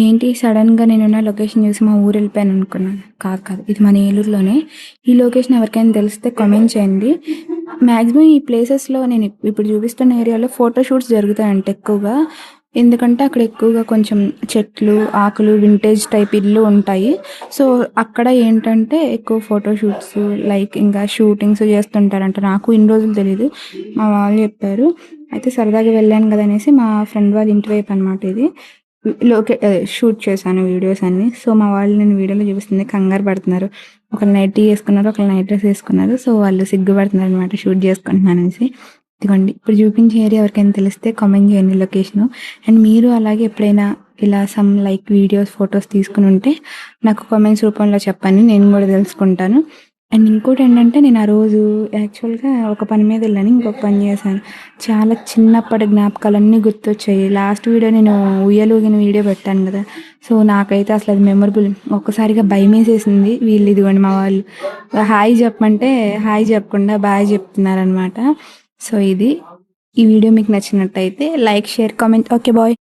ఏంటి సడన్‌గా నేనున్న లొకేషన్ చూసి మా ఊరు వెళ్ళిపోయాను అనుకున్నాను. కాదు, కాదు. ఇది మన ఏలూరులోనే. ఈ లొకేషన్ ఎవరికైనా తెలిస్తే కామెంట్ చేయండి. మాక్సిమం ఈ ప్లేసెస్‌లో నేను ఇప్పుడు చూపిస్తున్న ఏరియాలో ఫోటో షూట్స్ జరుగుతాయంట ఎక్కువగా. ఎందుకంటే అక్కడ ఎక్కువగా కొంచెం చెట్లు, ఆకులు, వింటేజ్ టైప్ ఇల్లు ఉంటాయి. సో, అక్కడ ఏంటంటే ఎక్కువ ఫోటో షూట్స్ లైక్ ఇంకా షూటింగ్స్ చేస్తుంటారంట. నాకు ఇన్ని రోజులు తెలీదు. మా వాళ్ళు చెప్పారు. అయితే సరదాగా వెళ్ళాను కదా అనేసి మా ఫ్రెండ్ వాళ్ళ ఇంటి వైపు అనమాట ఇది. షూట్ చేశాను వీడియోస్ అన్నీ. సో, మా వాళ్ళు నేను వీడియోలో చూపిస్తుంది కంగారు పడుతున్నారు. ఒకళ్ళు నైటీ యేసుకున్నారు. ఒకళ్ళు నైట్ డ్రెస్ యేసుకున్నారు. సో, వాళ్ళు సిగ్గుపడుతున్నారనమాట షూట్ చేసుకుంటున్నాననేసి. ఇదిగోండి ఇప్పుడు చూపించే ఏరియా ఎవరికైనా తెలిస్తే కామెంట్ చేయండి లొకేషను. అండ్ మీరు అలాగే ఎప్పుడైనా ఇలా సమ్ లైక్ వీడియోస్, ఫోటోస్ తీసుకుని ఉంటే నాకు కామెంట్స్ రూపంలో చెప్పండి. నేను కూడా తెలుసుకుంటాను. అండ్ ఇంకోటేంటంటే నేను ఆ రోజు యాక్చువల్‌గా ఒక పని మీద వెళ్ళాను. ఇంకొక పని చేశాను. చాలా చిన్నప్పటి జ్ఞాపకాలన్నీ గుర్తొచ్చాయి. లాస్ట్ వీడియో నేను ఉయ్యాలూగిన వీడియో పెట్టాను కదా! సో, నాకైతే అసలు అది మెమరబుల్. ఒక్కసారిగా భయమేసేసింది. వీళ్ళు ఇదిగోండి మా వాళ్ళు. హాయ్ చెప్పమంటే హాయ్ చెప్పకుండా బాయ్ చెప్తున్నారనమాట. సో, ఇది. ఈ వీడియో మీకు నచ్చినట్టయితే like, share, comment. Okay. Bye.